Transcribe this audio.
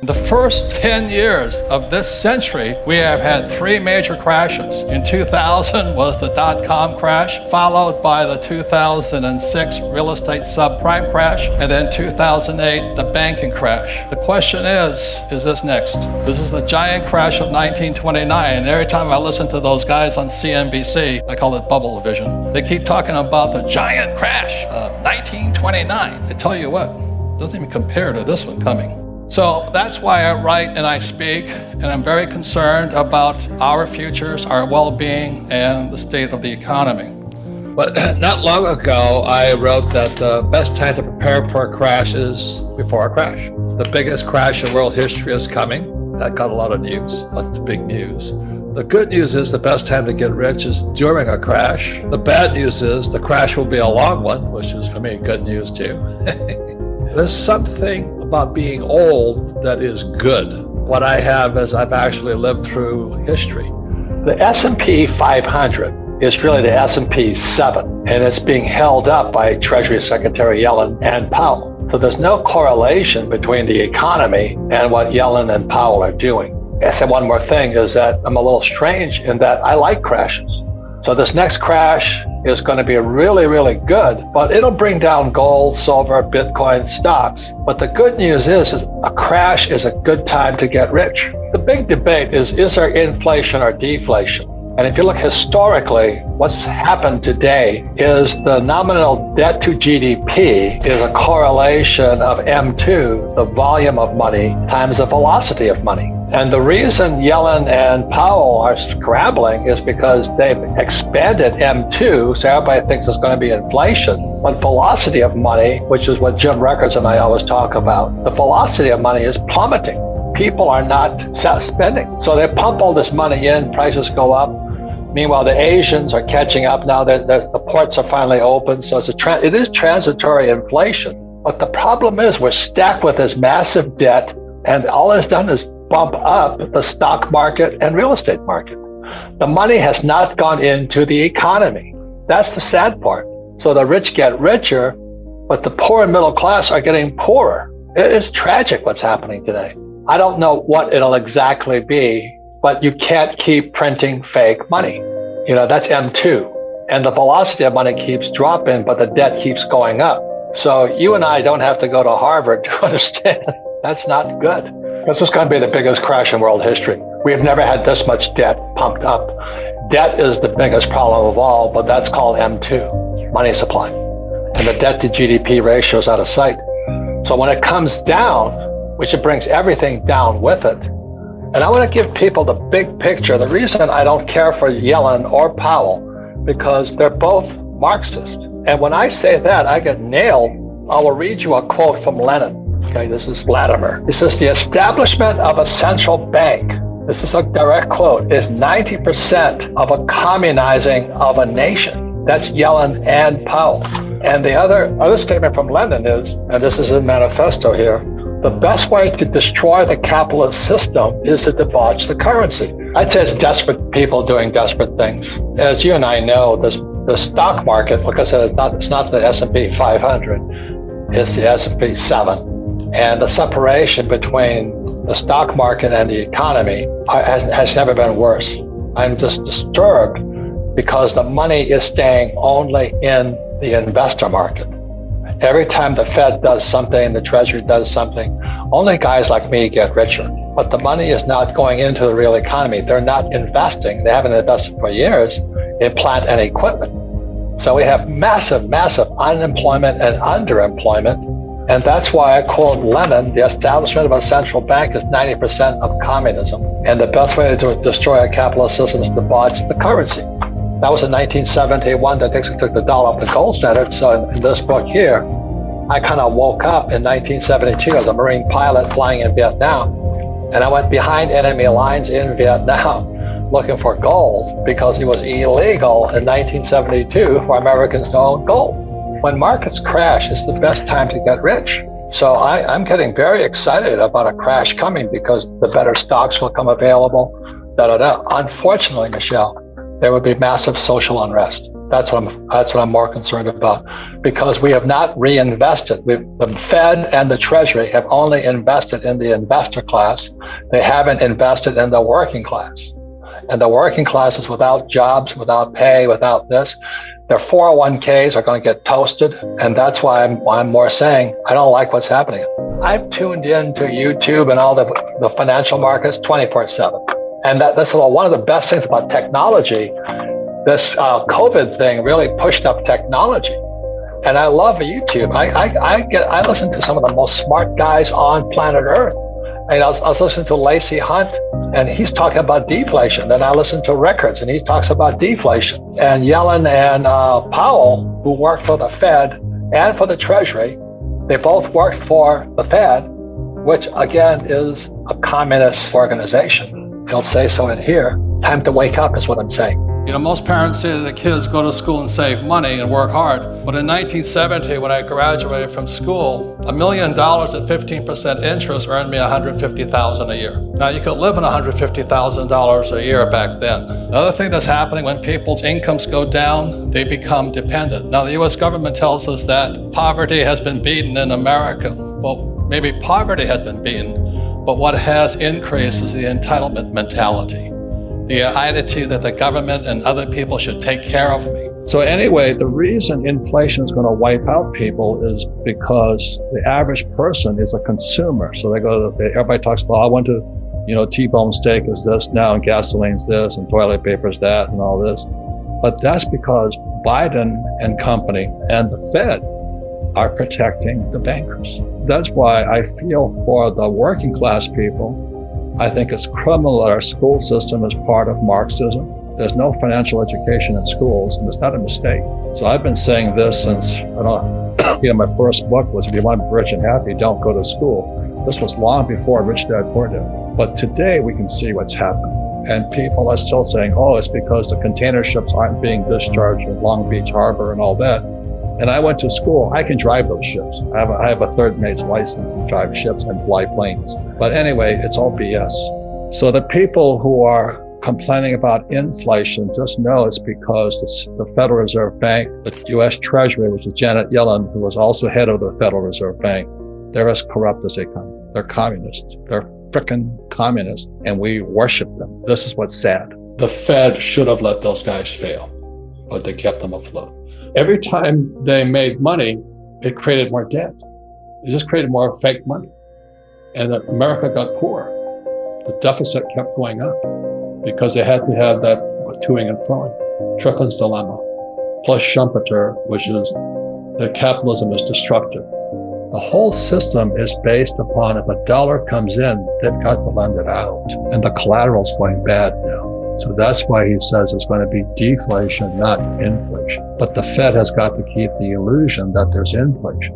The first 10 years of this century, we have had three major crashes. In 2000 was the dot-com crash, followed by the 2006 real estate subprime crash, and then 2008, the banking crash. The question is this next? This is the giant crash of 1929, and every time I listen to those guys on CNBC, I call it bubble vision, they keep talking about the giant crash of 1929. I tell you what, it doesn't even compare to this one coming. So that's why I write and I speak, and I'm very concerned about our futures, our well-being, and the state of the economy. But not long ago, I wrote that the best time to prepare for a crash is before a crash. The biggest crash in world history is coming. That got a lot of news. That's the big news. The good news is the best time to get rich is during a crash. The bad news is the crash will be a long one, which is for me good news too. There's something about being old that is good. What I have is I've actually lived through history. The S&P 500 is really the S&P 7, and it's being held up by Treasury Secretary Yellen and Powell. So there's no correlation between the economy and what Yellen and Powell are doing. I said one more thing is that I'm a little strange in that I like crashes. So this next crash is going to be really, really good, but it'll bring down gold, silver, Bitcoin, stocks. But the good news is a crash is a good time to get rich. The big debate is there inflation or deflation? And if you look historically, what's happened today is the nominal debt to GDP is a correlation of M2, the volume of money, times the velocity of money. And the reason Yellen and Powell are scrambling is because they've expanded M2, so everybody thinks there's going to be inflation. But velocity of money, which is what Jim Records and I always talk about, the velocity of money is plummeting. People are not spending. So they pump all this money in, prices go up. Meanwhile, the Asians are catching up now that the ports are finally open. So it is transitory inflation. But the problem is we're stacked with this massive debt, and all it's done is bump up the stock market and real estate market. The money has not gone into the economy. That's the sad part. So the rich get richer, but the poor and middle class are getting poorer. It is tragic what's happening today. I don't know what it'll exactly be, but you can't keep printing fake money. You know, that's M2. And the velocity of money keeps dropping, but the debt keeps going up. So you and I don't have to go to Harvard to understand that's not good. This is going to be the biggest crash in world history. We have never had this much debt pumped up. Debt is the biggest problem of all, but that's called M2, money supply. And the debt to GDP ratio is out of sight. So when it comes down, which it brings everything down with it, and I want to give people the big picture. The reason I don't care for Yellen or Powell, because they're both Marxist. And when I say that, I get nailed. I will read you a quote from Lenin. Okay, this is Vladimir. He says, the establishment of a central bank, this is a direct quote, is 90% of a communizing of a nation. That's Yellen and Powell. And the other statement from Lenin is, and this is in manifesto here, the best way to destroy the capitalist system is to debauch the currency. I'd say it's desperate people doing desperate things. As you and I know, the stock market, like I said, it's not the S&P 500, it's the S&P 7. And the separation between the stock market and the economy has never been worse. I'm just disturbed because the money is staying only in the investor market. Every time the Fed does something, the Treasury does something, only guys like me get richer. But the money is not going into the real economy. They're not investing. They haven't invested for years in plant and equipment. So we have massive, massive unemployment and underemployment. And that's why I quote Lenin, the establishment of a central bank is 90% of communism. And the best way to destroy a capitalist system is to debauch the currency. That was in 1971 that Nixon took the dollar off the gold standard. So in this book here, I kind of woke up in 1972 as a Marine pilot flying in Vietnam. And I went behind enemy lines in Vietnam looking for gold because it was illegal in 1972 for Americans to own gold. When markets crash, it's the best time to get rich. So I'm getting very excited about a crash coming because the better stocks will come available. Unfortunately, Michelle, there would be massive social unrest. That's what I'm more concerned about, because we have not reinvested. The Fed and the Treasury have only invested in the investor class. They haven't invested in the working class. And the working class is without jobs, without pay, without this. Their 401ks are going to get toasted. And that's why I'm more saying I don't like what's happening. I've tuned in to YouTube and all the financial markets 24/7. And that's one of the best things about technology. This COVID thing really pushed up technology. And I love YouTube. I listen to some of the most smart guys on planet Earth. And I was listening to Lacey Hunt, and he's talking about deflation. Then I listen to Rickards, and he talks about deflation. And Yellen and Powell, who work for the Fed and for the Treasury, they both worked for the Fed, which again is a communist organization. They'll say so in here. Time to wake up is what I'm saying. You know, most parents say to their kids, go to school and save money and work hard. But in 1970, when I graduated from school, $1 million at 15% interest earned me $150,000 a year. Now, you could live on $150,000 a year back then. The other thing that's happening, when people's incomes go down, they become dependent. Now, the US government tells us that poverty has been beaten in America. Well, maybe poverty has been beaten, but what has increased is the entitlement mentality. The attitude that the government and other people should take care of me. So anyway, the reason inflation is going to wipe out people is because the average person is a consumer. So everybody talks about, I want to, T-bone steak is this now, and gasoline's this, and toilet paper's that, and all this. But that's because Biden and company and the Fed are protecting the bankers. That's why I feel for the working class people. I think it's criminal that our school system is part of Marxism. There's no financial education in schools, and it's not a mistake. So I've been saying this since, my first book was, if you want to be rich and happy, don't go to school. This was long before Rich Dad Poor Dad. But today we can see what's happening. And people are still saying, it's because the container ships aren't being discharged in Long Beach Harbor and all that. And I went to school. I can drive those ships. I have a third mate's license to drive ships and fly planes. But anyway, it's all BS. So the people who are complaining about inflation, just know it's because the Federal Reserve Bank, the U.S. Treasury, which is Janet Yellen, who was also head of the Federal Reserve Bank, they're as corrupt as they come. They're communists. They're frickin' communists, and we worship them. This is what's sad. The Fed should have let those guys fail, but they kept them afloat. Every time they made money, it created more debt. It just created more fake money. And America got poor. The deficit kept going up because they had to have that toing and froing. Triffin's dilemma, plus Schumpeter, which is that capitalism is destructive. The whole system is based upon if a dollar comes in, they've got to lend it out. And the collateral's going bad now. So that's why he says it's going to be deflation, not inflation. But the Fed has got to keep the illusion that there's inflation.